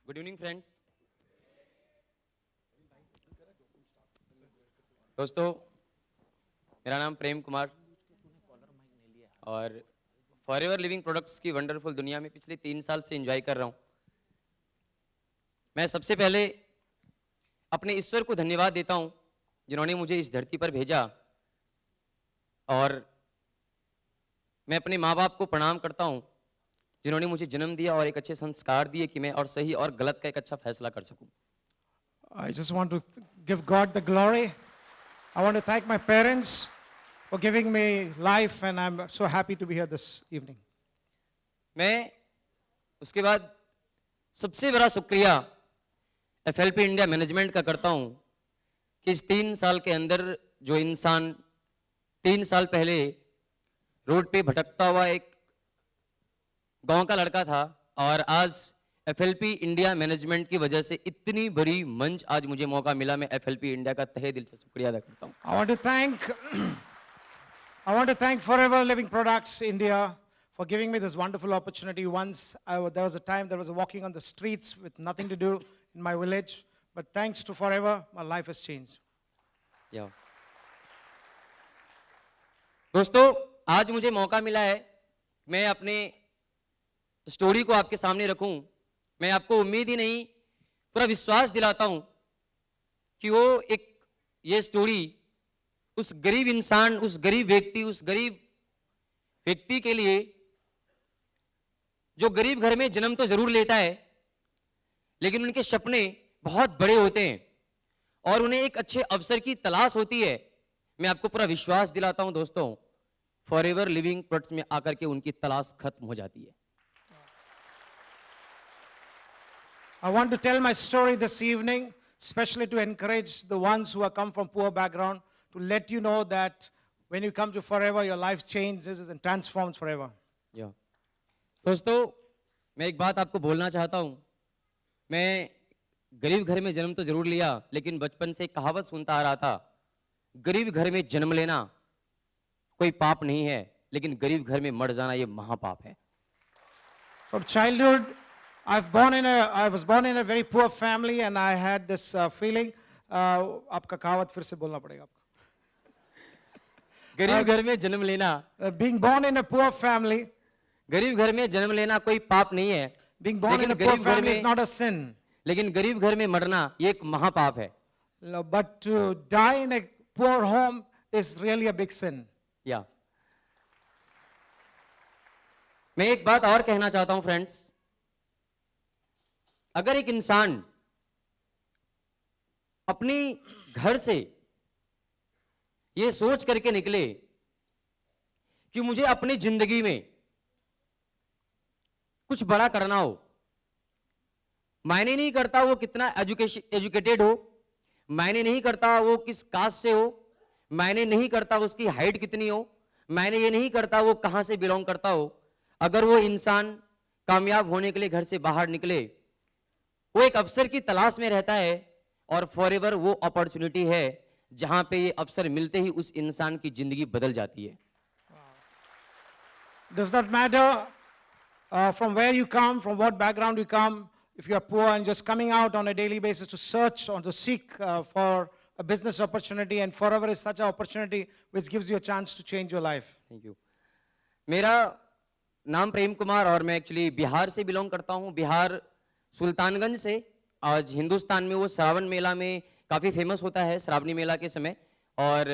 Good evening friends. दोस्तों, मेरा नाम प्रेम कुमार और फॉरएवर लिविंग प्रोडक्ट्स की वंडरफुल दुनिया में पिछले 3 साल से एंजॉय कर रहा हूं। मैं सबसे पहले अपने ईश्वर को धन्यवाद देता हूं जिन्होंने मुझे इस धरती पर भेजा, और मैं अपने माँ बाप को प्रणाम करता हूं जिन्होंने मुझे जन्म दिया और एक अच्छे संस्कार दिए कि मैं और सही और गलत का एक अच्छा फैसला कर सकूं। I just want to give God the glory. I want to thank my parents for giving me life, and I'm so happy to be here this evening. मैं उसके बाद सबसे बड़ा शुक्रिया FLP इंडिया मैनेजमेंट का करता हूं कि इस 3 साल के अंदर जो इंसान 3 साल पहले रोड पे भटकता हुआ एक गांव का लड़का था, और आज FLP इंडिया मैनेजमेंट की वजह से इतनी बड़ी मंच आज मुझे मौका मिला। मैं FLP इंडिया का तहे दिल से शुक्रिया अदा करता हूं। I want to thank Forever Living Products India for giving me this wonderful opportunity. Once there was a time that I was walking on the streets with nothing to do in my village, but thanks to Forever, my life has changed. या दोस्तों, आज मुझे मौका मिला है मैं अपने story को आपके सामने रखूं। मैं आपको उम्मीद ही नहीं, पूरा विश्वास दिलाता हूं कि ये स्टोरी उस गरीब इंसान, उस गरीब व्यक्ति के लिए जो गरीब घर में जन्म तो जरूर लेता है, लेकिन उनके सपने बहुत बड़े होते हैं और उन्हें एक अच्छे अवसर की तलाश होती है। मैं आपको पूरा विश्वास दिलाता हूं दोस्तों, फॉरएवर लिविंग प्रोडक्ट्स में आकर के उनकी तलाश खत्म हो जाती है। I want to tell my story this evening, especially to encourage the ones who have come from poor background, to let you know that when you come to Forever, your life changes and transforms forever. या दोस्तों, मैं एक बात आपको बोलना चाहता हूं। मैं गरीब घर में जन्म तो जरूर लिया, लेकिन बचपन से एक कहावत सुनता आ रहा था, गरीब घर में जन्म लेना कोई पाप नहीं है, लेकिन गरीब घर में मर जाना ये महापाप है। From childhood, I was born in a very poor family, and I had this feeling. आपका कहावत फिर से बोलना पड़ेगा आपको। गरीब घर में जन्म लेना, Being born in a poor family, गरीब घर में जन्म लेना कोई पाप नहीं है, being born in a poor family is not a sin. लेकिन गरीब घर में मरना ये एक महापाप है। But to die in a poor home is really a big sin. या मैं एक बात और कहना चाहता हूं फ्रेंड्स, अगर एक इंसान अपनी घर से ये सोच करके निकले कि मुझे अपनी जिंदगी में कुछ बड़ा करना हो, मायने नहीं करता वो कितना एजुकेटेड हो, मायने नहीं करता वो किस कास्ट से हो, मायने नहीं करता उसकी हाइट कितनी हो, मायने ये नहीं करता वो कहां से बिलोंग करता हो, अगर वो इंसान कामयाब होने के लिए घर से बाहर निकले, वो एक अवसर की तलाश में रहता है, और फॉरएवर वो अपॉर्चुनिटी है जहां पे ये अवसर मिलते ही उस इंसान की जिंदगी बदल जाती है। Does not matter from where you come, from what background you come, if you are poor and just coming out on a daily basis to search or to seek for a business opportunity, and Forever is such an opportunity which gives you a chance to change your life. Thank you. मेरा नाम प्रेम कुमार और मैं actually Bihar से belong करता हूं, बिहार सुल्तानगंज से। आज हिंदुस्तान में वो श्रावण मेला में काफ़ी फेमस होता है, श्रावणी मेला के समय, और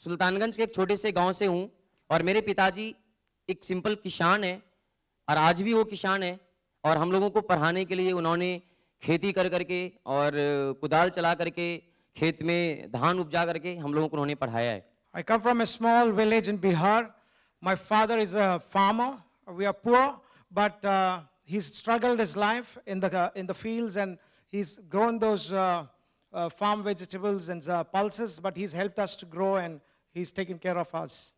सुल्तानगंज के एक छोटे से गांव से हूं, और मेरे पिताजी एक सिंपल किसान है और आज भी वो किसान है, और हम लोगों को पढ़ाने के लिए उन्होंने खेती कर करके और कुदाल चला करके खेत में धान उपजा करके हम लोगों को उन्होंने पढ़ाया है। I come from a small village in Bihar. My father is a farmer. We are poor, but he's struggled his life in the fields, and he's grown those farm vegetables and pulses, but he's helped us to grow, and he's taken care of us.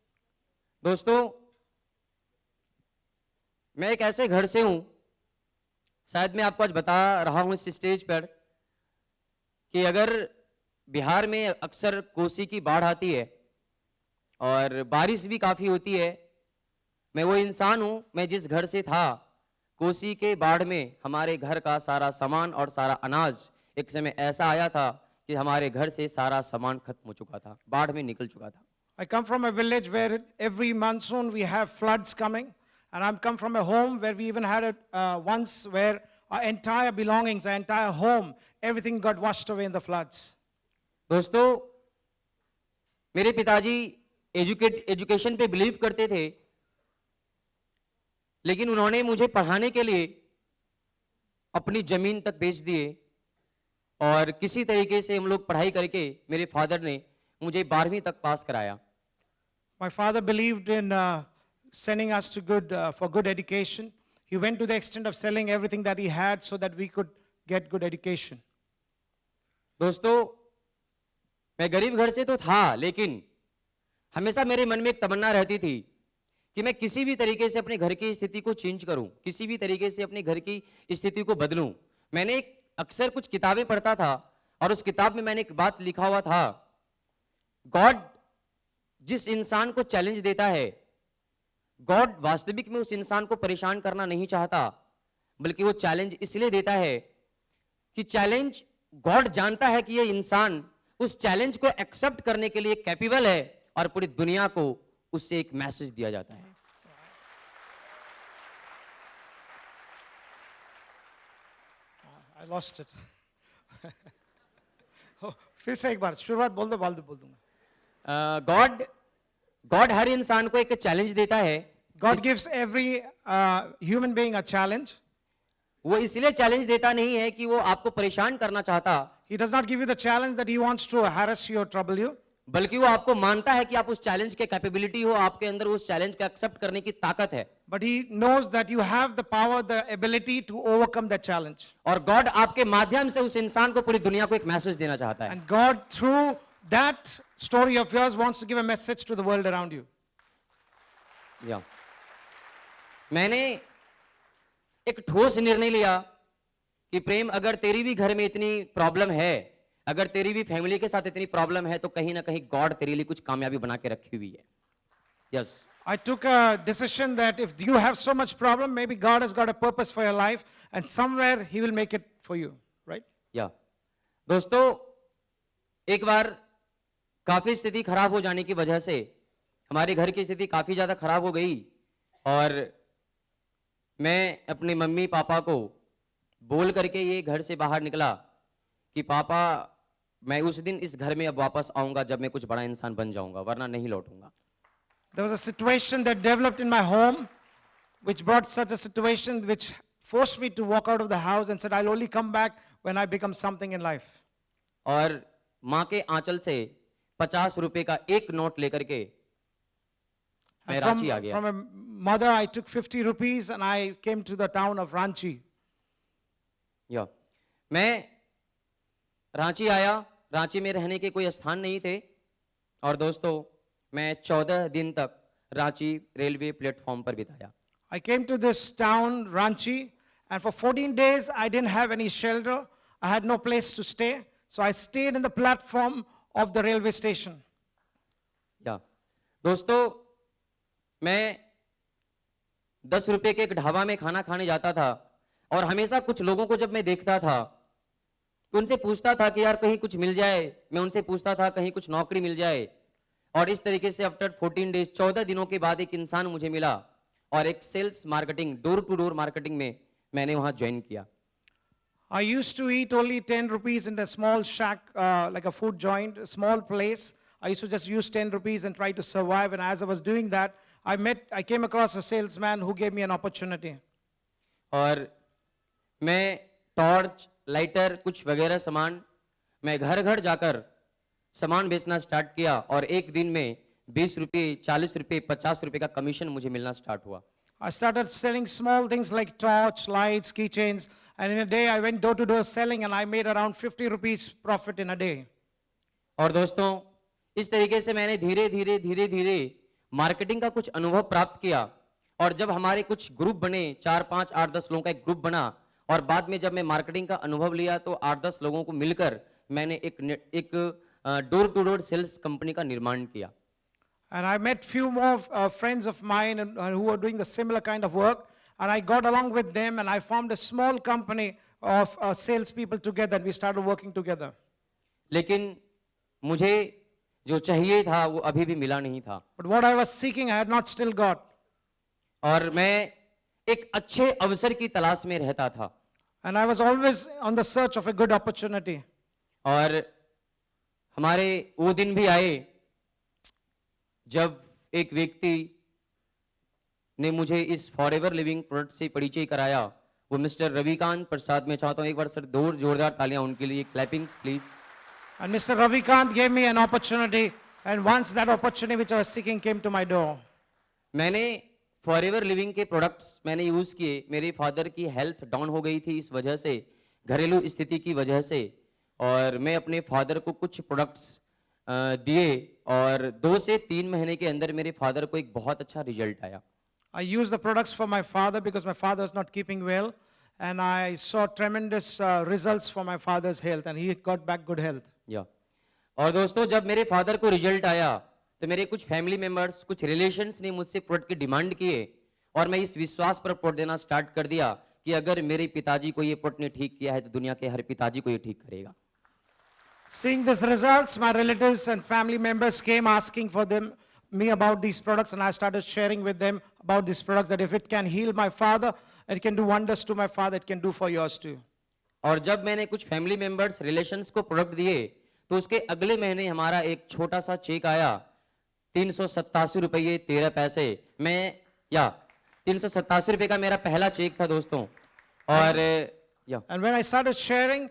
दोस्तों, मैं एक ऐसे घर से हूं, शायद मैं आपको आज बता रहा हूं इस स्टेज पर, कि अगर बिहार में अक्सर कोसी की बाढ़ आती है और बारिश भी काफी होती है, मैं वो इंसान हूं, मैं जिस घर से था कोसी के बाढ़ में हमारे घर का सारा सामान और सारा अनाज एक समय ऐसा आया था कि हमारे घर से सारा सामान खत्म हो चुका था, बाढ़ में निकल चुका था। I come from a village where every monsoon we have floods coming. And I'm come from a home where we even had it once where our entire belongings, our entire home, everything got washed away in the floods. दोस्तों, मेरे पिताजी education पे believe करते थे, लेकिन उन्होंने मुझे पढ़ाने के लिए अपनी जमीन तक बेच दिए और किसी तरीके से हम लोग पढ़ाई करके मेरे फादर ने मुझे 12वीं तक पास कराया। My father believed in sending us to for good education. He went to the extent of selling everything that he had so that we could get good education. दोस्तों, मैं गरीब घर से तो था, लेकिन हमेशा मेरे मन में एक तमन्ना रहती थी कि मैं किसी भी तरीके से अपने घर की स्थिति को चेंज करूं, किसी भी तरीके से अपने घर की स्थिति को बदलूं। मैंने अक्सर कुछ किताबें पढ़ता था और उस किताब में मैंने एक बात लिखा हुआ था, गॉड जिस इंसान को चैलेंज देता है, गॉड वास्तविक में उस इंसान को परेशान करना नहीं चाहता, बल्कि वो चैलेंज इसलिए देता है कि चैलेंज गॉड जानता है कि ये इंसान उस चैलेंज को एक्सेप्ट करने के लिए कैपेबल है और पूरी दुनिया को उससे एक मैसेज दिया जाता है। I lost it. फिर से एक बार शुरुआत बोल दूंगा। गॉड हर इंसान को एक चैलेंज देता है। God gives every human being a challenge. वो इसलिए चैलेंज देता नहीं है कि वो आपको परेशान करना चाहता, He does not give you the challenge that he wants to harass you or trouble you. बल्कि वो आपको मानता है कि आप उस चैलेंज के कैपेबिलिटी हो, आपके अंदर उस चैलेंज को एक्सेप्ट करने की ताकत है। But he knows that you have the power, the ability to overcome that challenge. और गॉड आपके माध्यम से उस इंसान को पूरी दुनिया को एक मैसेज देना चाहता है। And God, through that story of yours, wants to give a message to the world around you. या मैंने एक ठोस निर्णय लिया कि प्रेम, अगर तेरी भी घर में इतनी प्रॉब्लम है, अगर तेरी भी फैमिली के साथ इतनी प्रॉब्लम है, तो कहीं ना कहीं गॉड तेरे लिए कुछ कामयाबी बना के रखी हुई है। Yes, I took a decision that if you have so much problem, maybe God has got a purpose for your life, and somewhere He will make it for you, right? या दोस्तों, एक बार काफी स्थिति खराब हो जाने की वजह से हमारे घर की स्थिति काफी ज्यादा खराब हो गई और मैं अपने मम्मी पापा को बोल करके ये घर से बाहर निकला कि पापा, मैं उस दिन इस घर में अब वापस आऊंगा जब मैं कुछ बड़ा इंसान बन जाऊंगा, वरना नहीं लौटूंगा। There was a situation that developed in my home, which brought such a situation which forced me to walk out of the house and said, I'll only come back when I become something in life. और माँ के आंचल से 50 रुपए का एक note लेकर के मैं And रांची आ गया। from a mother, I took 50 rupees and I came to the town of Ranchi. या मैं रांची आया। रांची में रहने के कोई स्थान नहीं थे और दोस्तों, मैं 14 दिन तक रांची रेलवे प्लेटफॉर्म पर बिताया। I came to this town, Ranchi, and for 14 days I didn't have any shelter. I had no place to stay. So I stayed in the platform of the railway station. या दोस्तों, मैं 10 रुपए के एक ढाबा में खाना खाने जाता था और हमेशा कुछ लोगों को जब मैं देखता था तो उनसे पूछता था कि यार कहीं कुछ मिल जाए। मैं उनसे पूछता था कहीं कुछ नौकरी मिल जाए। और इस तरीके से आफ्टर 14 डेज, 14 दिनों के बाद एक इंसान मुझे मिला और एक sales marketing, door to door marketing में मैंने वहां ज्वाइन किया। I used to eat only 10 rupees in a small shack, like a food joint, a small place. I used to just use 10 rupees and try to survive. And as I was doing that, I came across a salesman who gave me an opportunity. और मैं torch, lighter, कुछ वगैरह सामान, मैं घर घर जाकर सामान बेचना स्टार्ट किया और एक दिन में 20 रुपए, 40 रुपए, 50 रुपए का कमीशन मुझे मिलना स्टार्ट हुआ। I started selling small things like torch, lights, keychains, and in a day I went door to door selling and I made around 50 rupees profit in a day. और दोस्तों, इस तरीके से मैंने धीरे धीरे मार्केटिंग का कुछ अनुभव प्राप्त किया और जब हमारे कुछ ग्रुप बने, 4, 5, 8, 10 लोगों का एक ग्रुप बना और बाद में जब मैं मार्केटिंग का अनुभव लिया तो 8, 10 लोगों को मिलकर मैंने एक door to door sales company का निर्माण किया। And I met few more friends of mine who were doing the similar kind of work. and I got along with them, and I formed a small company of salespeople together, and we started working together. लेकिन मुझे जो चाहिए था वो अभी भी मिला नहीं था, But what I was seeking, I had not still got. और मैं एक अच्छे अवसर की तलाश में रहता था। And I was always on the search of a good opportunity. और हमारे वो दिन भी आए जब एक व्यक्ति ने मुझे इस फॉरएवर लिविंग प्रोडक्ट से परिचय कराया, वो मिस्टर रविकांत प्रसाद। मैं चाहता हूं एक बार सर दो जोरदार तालियां उनके लिए, clappings please. And Mr. Ravikant gave me an opportunity, and once that opportunity which I was seeking came to my door. मैंने फॉरएवर लिविंग के प्रोडक्ट्स मैंने यूज किए। मेरे फादर की हेल्थ डाउन हो गई थी इस वजह से, घरेलू स्थिति की वजह से, और मैं अपने फादर को कुछ प्रोडक्ट्स दिए और 2 से 3 महीने के अंदर मेरे फादर को एक बहुत अच्छा रिजल्ट आया। I used the products for my father because my father was not keeping well, and I saw tremendous results for my father's health, and he got back good health. या और दोस्तों, जब मेरे फादर को result आया तो मेरे कुछ फैमिली मेंबर्स, कुछ रिलेशंस ने मुझसे प्रोडक्ट की डिमांड किए, और मैं इस विश्वास पर प्रोडक्ट देना स्टार्ट कर दिया कि अगर मेरे पिताजी को ये प्रोडक्ट ने ठीक किया है तो दुनिया के हर पिताजी को ये ठीक करेगा। Seeing these results, my relatives and family members came asking for me about these products, and I started sharing with them about these products, that if it can heal my father, it can do wonders to my father, it can do for yours too. और जब मैंने कुछ family members, relations को product दिए तो उसके अगले महीने हमारा एक छोटा सा चेक आया, 387 रुपये 13 पैसे। मैं 387 रुपये का मेरा पहला चेक था दोस्तों। और And when I started sharing,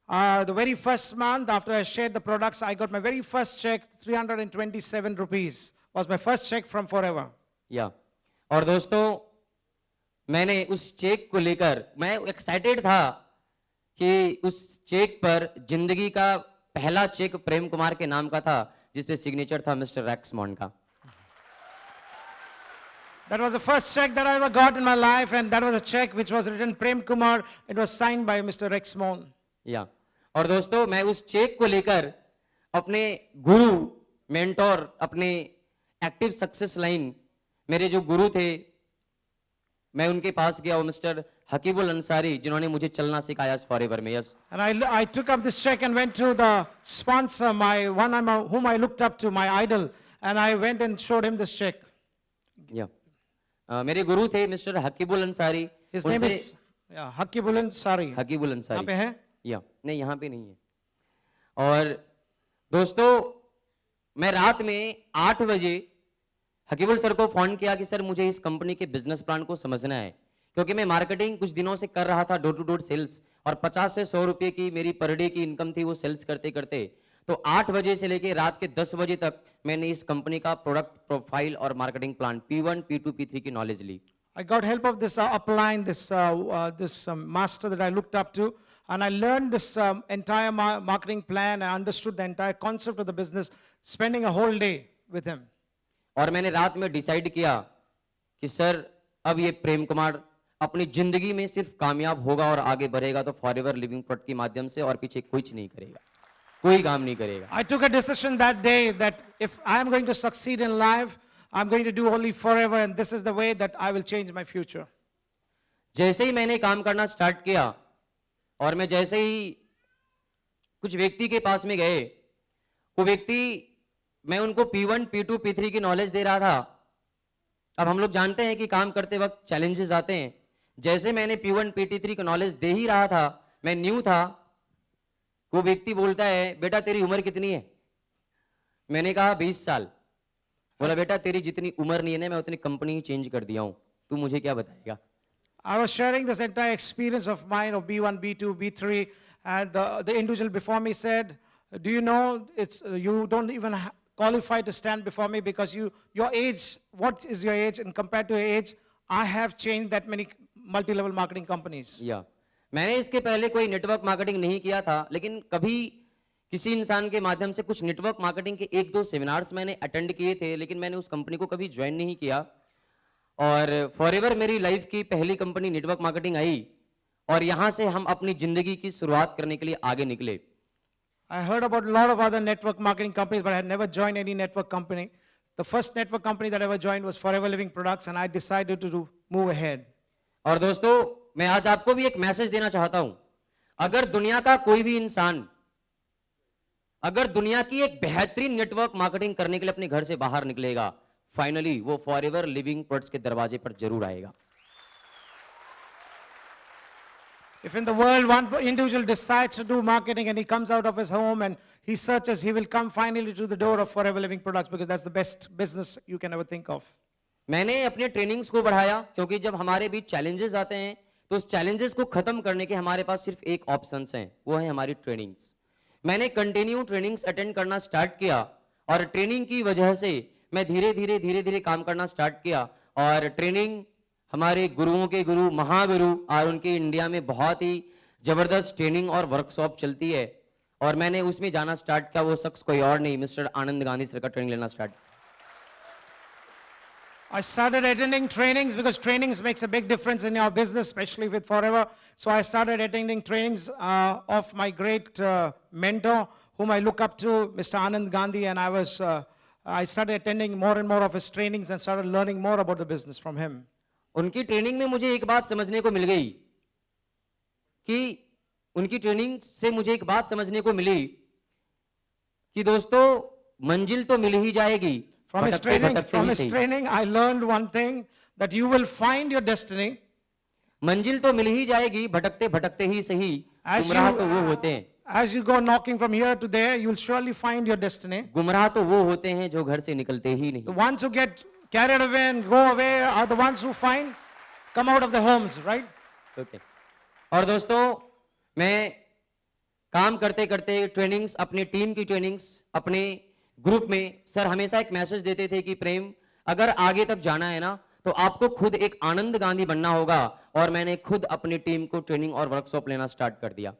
the very first month after I shared the products, I got my very first check, 327 rupees. Was my first check from Forever. और दोस्तों, मैंने उस चेक को लेकर मैं एक्साइटेड था कि उस चेक पर जिंदगी का पहला चेक प्रेम कुमार के नाम का था, जिसपे सिग्नेचर था मिस्टर रैक्समॉन का। That was the first check that I ever got in my life, and that was a check which was written Prem Kumar. It was signed by Mr. Rexmon. और दोस्तों, मैं उस चेक को लेकर अपने गुरु, mentor, अपने active success line, मेरे जो गुरु थे, मैं उनके पास गया, वो मिस्टर हकीबुल अंसारी, जिन्होंने मुझे चलना सिखाया फॉरएवर में। Yes. And I took up this check and went to the sponsor, whom I looked up to, my idol, and I went and showed him this check. मेरे गुरु थे mister Haqibul Ansari. His name is Haqibul Ansari. Haqibul Ansari. यहाँ पे है? नहीं, यहाँ पे नहीं है। और दोस्तों, मैं रात में 8 बजे हकीबुल सर को फोन किया कि सर मुझे इस कंपनी के बिजनेस प्लान को समझना है, क्योंकि मैं मार्केटिंग कुछ दिनों से कर रहा था, डोर टू डोर सेल्स, और 50 से 100 रुपए की मेरी पर डे की इनकम थी वो सेल्स करते करते। तो 8 बजे से लेके रात के 10 बजे तक मैंने इस कंपनी का प्रोडक्ट प्रोफाइल और marketing plan P1, P2, P3 की नॉलेज ली। I got help of this upline, this master that I looked up to, and I learned this entire marketing plan. I understood the entire concept of the business, spending a whole day with him. और मैंने रात में decide किया कि sir अब ये प्रेम कुमार अपनी जिंदगी में सिर्फ कामयाब होगा और आगे बढ़ेगा तो फॉरएवर लिविंग प्रोडक्ट के माध्यम से, और पीछे कुछ नहीं करेगा, कोई काम नहीं करेगा। I took a decision that day that if I am going to succeed in life, I'm going to do only forever, and this is the way that I will change my future. जैसे ही मैंने काम करना start किया और मैं जैसे ही कुछ व्यक्ति के पास में गए, वो व्यक्ति, मैं उनको P1, P2, P3 की नॉलेज दे रहा था। अब हम लोग जानते हैं कि काम करते वक्त चैलेंजेस आते हैं। जैसे मैंने P1, P3 की नॉलेज दे ही रहा था, मैं न्यू था, वो व्यक्ति बोलता है, बेटा तेरी उम्र कितनी है? मैंने कहा 20 साल। बोला, बेटा तेरी जितनी उम्र नहीं है ना, मैं उतनी कंपनी ही चेंज कर दिया हूं, तू मुझे क्या बताएगा? I was sharing this entire experience of mine of B1, B2, B3, and the individual before me said, do you know, you don't even qualify to stand before me because your age, what is your age? And compared to your age, I have changed that many multi-level marketing companies. मैंने इसके पहले कोई network marketing नहीं किया था, लेकिन कभी किसी इंसान के माध्यम से कुछ नेटवर्क मार्केटिंग के 1-2 सेमिनार्स मैंने अटेंड किए थे, लेकिन मैंने उस कंपनी को कभी ज्वाइन नहीं किया। और फॉरएवर मेरी लाइफ की पहली कंपनी नेटवर्क मार्केटिंग आई, और यहां से हम अपनी जिंदगी की शुरुआत करने के लिए आगे निकले। I heard about a lot of other network marketing companies, but I had never joined any network company. The first network company that I ever joined was Forever Living Products, and I decided to move ahead. और दोस्तों मैं आज आपको भी एक message देना चाहता हूं, अगर दुनिया का कोई भी इंसान अगर दुनिया की एक बेहतरीन नेटवर्क मार्केटिंग करने के लिए अपने घर से बाहर निकलेगा, फाइनली वो फॉरएवर लिविंग प्रोडक्ट्स के दरवाजे पर जरूर आएगा। If in the world one individual decides to do marketing and he comes out of his home and he searches, he will come finally to the door of Forever Living Products because that's the best business you can ever think of. मैंने अपने trainings को बढ़ाया क्योंकि जब हमारे बीच challenges आते हैं तो उस चैलेंजेस को खत्म करने के हमारे पास सिर्फ एक ऑप्शंस हैं, वो है हमारी ट्रेनिंग्स। मैंने कंटिन्यू ट्रेनिंग्स अटेंड करना स्टार्ट किया और ट्रेनिंग की वजह से मैं धीरे धीरे काम करना स्टार्ट किया और ट्रेनिंग हमारे गुरुओं के गुरु महागुरु और उनके इंडिया में बहुत ही जबरदस्त ट्रेनिंग और वर्कशॉप चलती है और मैंने उसमें जाना स्टार्ट किया। वो शख्स कोई और नहीं, मिस्टर आनंद गांधी सर का ट्रेनिंग लेना start. I started attending trainings because trainings makes a big difference in your business, especially with Forever. So I started attending trainings of my great mentor, whom I look up to, Mr. Anand Gandhi, and I started attending more and more of his trainings and started learning more about the business from him. उनकी training में मुझे एक बात समझने को मिल गई कि उनकी ट्रेनिंग से मुझे एक बात समझने को मिली कि दोस्तों मंजिल तो मिल ही जाएगी। From his training, I learned one thing, that you will find your destiny. मंजिल तो मिल ही जाएगी, भटकते भटकते ही सही, गुमराह तो वो होते हैं। As you go knocking from here to there, you will surely find your destiny. गुमराह तो वो होते हैं जो घर से निकलते ही नहीं। The ones who get carried away and go away are the ones who come out of the homes, right? Okay. और दोस्तों मैं काम करते करते ट्रेनिंग्स, अपनी टीम की ट्रेनिंग्स, अपने ग्रुप में सर हमेशा एक मैसेज देते थे कि प्रेम अगर आगे तक जाना है ना तो आपको खुद एक आनंद गांधी बनना होगा और मैंने खुद अपनी टीम को ट्रेनिंग और वर्कशॉप लेना स्टार्ट कर दिया।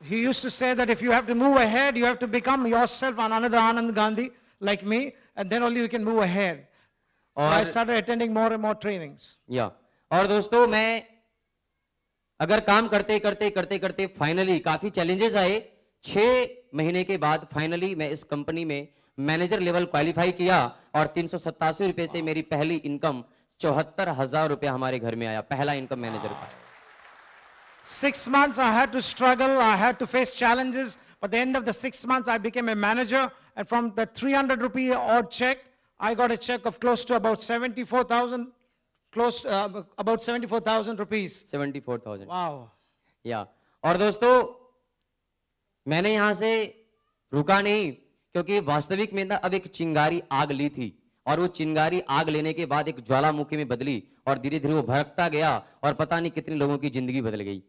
He used to say that if you have to move ahead, you have to become yourself another Anand Gandhi like me, and then only you can move ahead. So I started attending more and more trainings. या और दोस्तों मैं अगर काम करते करते finally काफी challenges आए। 6 महीने के बाद फाइनली मैं इस कंपनी में मैनेजर लेवल क्वालिफाई किया और 387 रुपए से मेरी पहली इनकम 74,000 रुपए हमारे घर में आया, पहला इनकम मैनेजर का। 6 months I had to struggle, I had to face challenges, but at the end of the 6 months I became a manager, and from the 300 rupee odd check, I got a check of close to about 74,000, about 74,000 rupees. 74,000। Wow. या और दोस्तों मैंने यहां से रुका नहीं क्योंकि वास्तविक में ना अब एक चिंगारी आग ली थी और वो चिंगारी आग लेने के बाद एक ज्वालामुखी में बदली और धीरे धीरे वो भड़कता गया और पता नहीं कितने लोगों की जिंदगी बदल गई।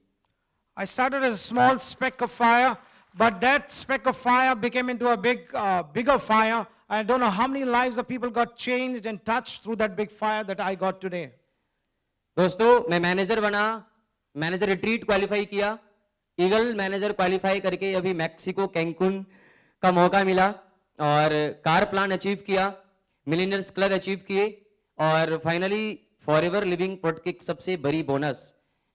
I started as a small speck of fire, but that speck of fire became into a bigger fire. I don't know how many lives of people got changed and touched through that big fire that I got today. दोस्तों मैं manager बना, manager retreat qualify किया, eagle manager qualify करके अभी Mexico कैंकुन का मौका मिला और कार प्लान अचीव किया, मिलियनर्स क्लब अचीव किए और फाइनली फॉरएवर लिविंग प्रोडक्ट की सबसे बड़ी बोनस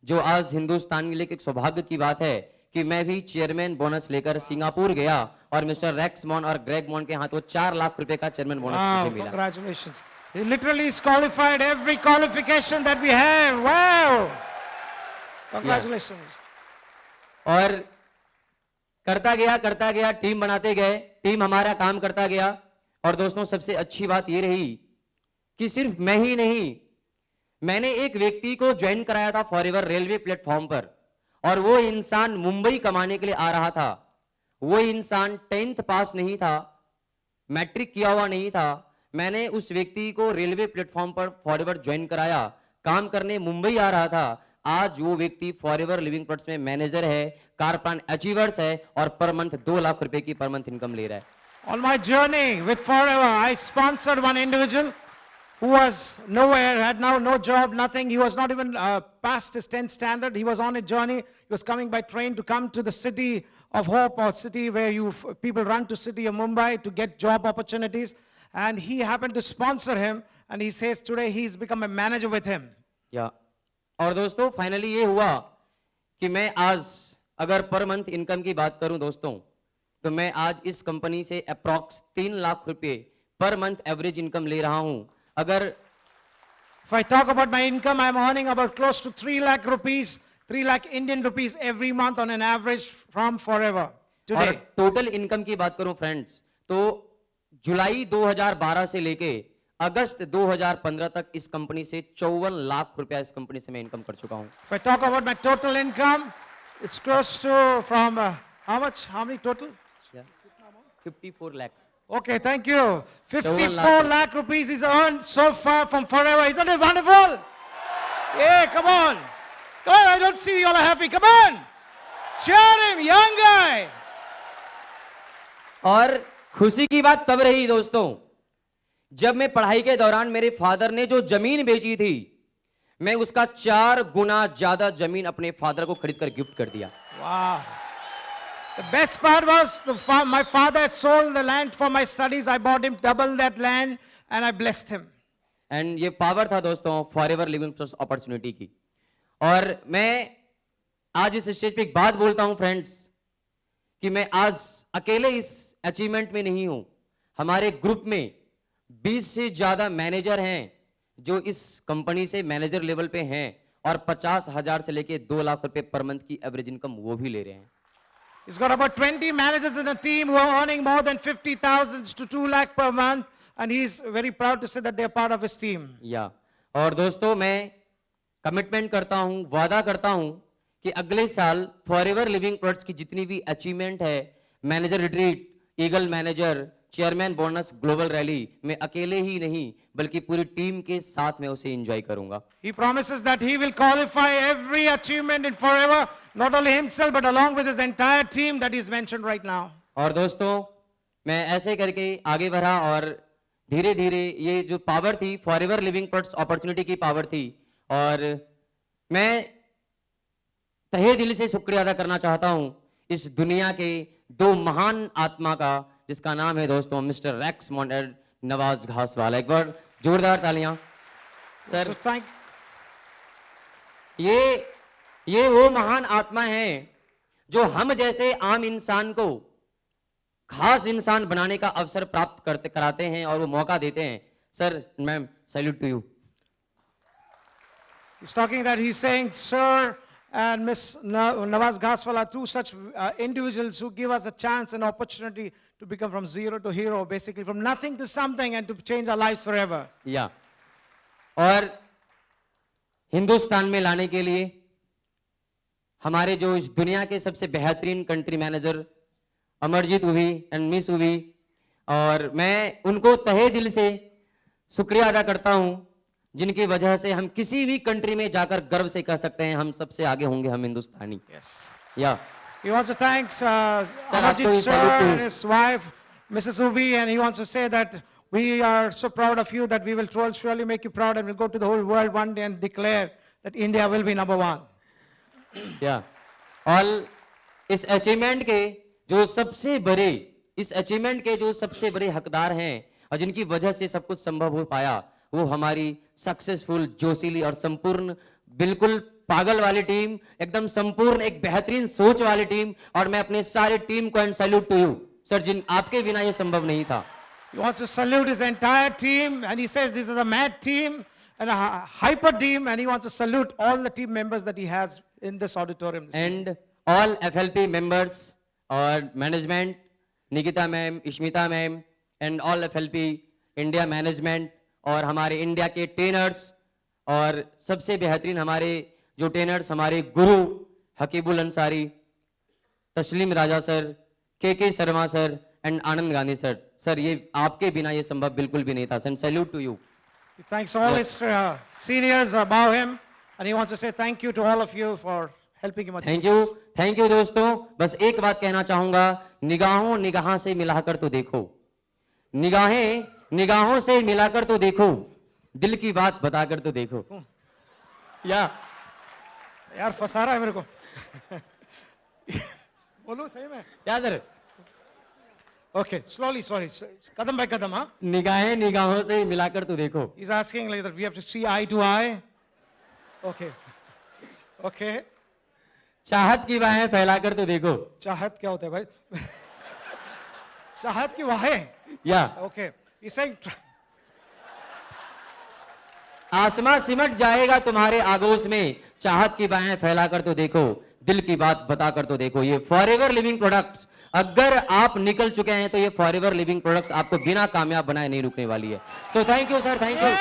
जो आज हिंदुस्तान के लिए एक सौभाग्य की बात है कि मैं भी चेयरमैन बोनस लेकर सिंगापुर गया और मिस्टर रेक्स मॉन और ग्रेग मॉन के हाथों 4 लाख रुपए का चेयरमैन बोनस मुझे मिला। Congratulations. He literally is qualified every qualification that we have. Wow. Congratulations. और करता गया टीम बनाते गए, टीम हमारा काम करता गया और दोस्तों सबसे अच्छी बात ये रही कि सिर्फ मैं ही नहीं, मैंने एक व्यक्ति को ज्वाइन कराया था फॉरएवर रेलवे प्लेटफॉर्म पर और वो इंसान मुंबई कमाने के लिए आ रहा था। वो इंसान 10th पास नहीं था, मैट्रिक किया हुआ नहीं था। मैंने उस व्यक्ति को रेलवे प्लेटफॉर्म पर फॉरएवर ज्वाइन कराया, काम करने मुंबई आ रहा था। आज वो व्यक्ति फॉरएवर लिविंग प्रोडक्ट्स में मैनेजर है, कार प्लान अचीवर्स है और पर मंथ 2 लाख रुपए की पर मंथ इनकम ले रहा है। On my journey with Forever, I sponsored one individual who was nowhere, had now no job, nothing. He was not even past his 10th standard. He was on a journey. He was coming by train to come to the city of hope, or city where people run to city of Mumbai to get job opportunities. And he happened to sponsor him. And he says today he's become a manager with him. या और दोस्तों finally ये हुआ कि मैं आज अगर per month income की बात करूं दोस्तों, तो मैं आज इस कंपनी से अप्रॉक्स 3 लाख रुपए पर मंथ एवरेज इनकम ले रहा हूं। अगर If I talk about my income, I'm earning about close to 3 lakh rupees, 3 lakh Indian rupees every month on an average from Forever और today. टोटल इनकम की बात करूं friends, तो जुलाई 2012 से लेके अगस्त 2015 तक इस कंपनी से 54 लाख रुपया इस कंपनी से मैं इनकम कर चुका हूं. If I talk about my total income, it's close to from how much? How many total? 54 lakhs. Okay, thank you. 54 lakh. lakh rupees is earned so far from Forever. Isn't it wonderful? Yeah, come on. Come on, I don't see you all are happy. Come on. Cheer him, young guy. और खुशी की बात तब रही दोस्तों, जब मैं पढ़ाई के दौरान मेरे फादर ने जो जमीन बेची थी, मैं उसका 4 गुना ज्यादा जमीन अपने फादर को खरीद कर गिफ्ट कर दिया. Wow. The best part was my father had sold the land for my studies. I bought him double that land and I blessed him. And ये पावर था दोस्तों फॉरएवर लिविंग ट्रस्ट अपॉर्चुनिटी की. और मैं आज इस स्टेज पे एक बात बोलता हूं फ्रेंड्स, कि मैं आज अकेले इस अचीवमेंट में नहीं हूं. हमारे ग्रुप में 20 से ज्यादा मैनेजर हैं जो इस कंपनी से मैनेजर लेवल पे हैं और 50,000 से लेके 2 लाख रुपए पर मंथ की एवरेज इनकम वो भी ले रहे हैं. He's got about 20 managers in the team who are earning more than 50,000 to 2 lakh per month, and he's very proud to say that they're part of his team. या और दोस्तों मैं कमिटमेंट करता हूं, वादा करता हूं कि अगले साल फॉरएवर लिविंग प्रोडक्ट्स की जितनी भी अचीवमेंट है, manager retreat, eagle manager, chairman bonus, global rally, मैं अकेले ही नहीं बल्कि पूरी टीम के साथ में उसे एंजॉय करूंगा. He promises that he will qualify every achievement in Forever, not only himself but along with his entire team that is mentioned right now. और दोस्तों मैं ऐसे करके आगे बढ़ा और धीरे धीरे ये जो पावर थी फॉरएवर लिविंग प्रोडक्ट्स अपॉर्चुनिटी की पावर थी, और मैं तहे दिल से शुक्रिया अदा करना चाहता हूं इस दुनिया के 2 महान आत्मा का, जिसका नाम है दोस्तों मिस्टर रैक्स मॉन्टेड, नवाज घासवाल. एक बार जोरदार तालियां सर. So thank ये वो महान आत्मा है जो हम जैसे आम इंसान को खास इंसान बनाने का अवसर प्राप्त कराते हैं और वो मौका देते हैं. Sir, ma'am, salute to you. He's talking that he's saying, Sir and Miss Nawaz Ghaswal are 2 such individuals who give us a chance and opportunity to become from zero to hero, basically from nothing to something, and to change our lives forever. या और हिंदुस्तान में लाने के लिए हमारे जो इस दुनिया के सबसे बेहतरीन country manager Amarjeet Uvi and miss Uvi, और मैं उनको तहे दिल से शुक्रिया अदा करता हूं जिनकी वजह से हम किसी भी कंट्री में जाकर गर्व से कह सकते हैं हम सबसे आगे होंगे, हम हिंदुस्तानी. Yes. या He wants to thank Amarjit आपको sir salute and his wife, Mrs. Ubi, and he wants to say that we are so proud of you that we will surely make you proud, and we'll go to the whole world one day and declare that India will be number 1. या और इस achievement के जो सबसे बड़े हकदार हैं और जिनकी वजह से सब कुछ संभव हो पाया, वो हमारी सक्सेसफुल, जोशीली और संपूर्ण, बिल्कुल पागल वाली टीम, एकदम संपूर्ण एक बेहतरीन सोच वाली टीम. और मैं अपने सारे टीम को and salute to you sir, जिन आपके बिना ये संभव नहीं था. He wants to salute his entire team, and he says this is a mad team and a hyper team, and he wants to salute all the team members that he has in this auditorium. And all FLP members और management, Nikita ma'am, Ishmita ma'am, and all FLP India management, और हमारे India के trainers, और सबसे बेहतरीन हमारे जो trainers, हमारे गुरु हकीबुल अंसारी, तस्लीम Raja sir, K Sharma sir and Anand Gandhi sir. Sir, ये आपके बिना ये संभव बिल्कुल भी नहीं था. Sir, salute to you. He thanks all his seniors above him, and he wants to say thank you to all of you for helping him. Thank you दोस्तों. बस एक बात कहना चाहूंगा, निगाहों से मिलाकर तो देखो, निगाहों से मिलाकर तो देखो, दिल की बात बताकर तो देखो. यार फंसा रहा है मेरे को. बोलो सही में. क्या sir? Okay, slowly, sorry. Kadam by kadam, huh? निगाहों से मिलाकर तो देखो. He's asking like that we have to see eye to eye. Okay. Okay. चाहत की बाहें फैलाकर तो देखो. चाहत क्या होता है भाई? चाहत की बाहें. या Okay. He's saying आसमां सिमट जाएगा तुम्हारे आगोश में, चाहत की बाहें फैलाकर तो देखो, दिल की बात बताकर तो देखो। ये फॉरएवर लिविंग प्रोडक्ट्स, अगर आप निकल चुके हैं तो ये फॉरएवर लिविंग प्रोडक्ट्स आपको बिना कामयाब बनाए नहीं रुकने वाली है। So thank you sir, thank you.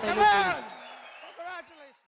Come on.